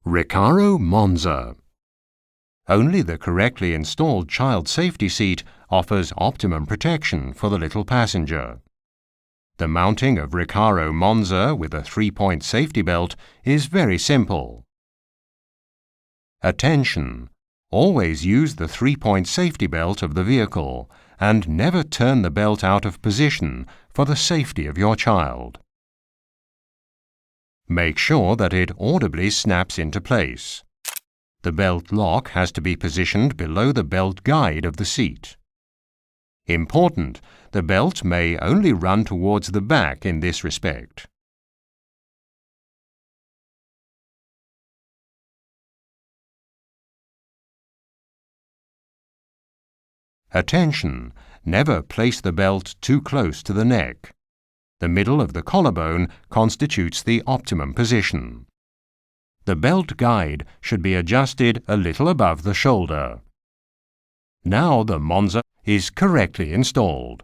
RECARO Monza. Only the correctly installed child safety seat offers optimum protection for the little passenger. The mounting of RECARO Monza with a 3-point safety belt is very simple. Attention! Always use the 3-point safety belt of the vehicle and never turn the belt out of position for the safety of your child. Make sure that it audibly snaps into place. The belt lock has to be positioned below the belt guide of the seat. Important, the belt may only run towards the back in this respect. Attention! Never place the belt too close to the neck. The middle of the collarbone constitutes the optimum position. The belt guide should be adjusted a little above the shoulder. Now the Monza is correctly installed.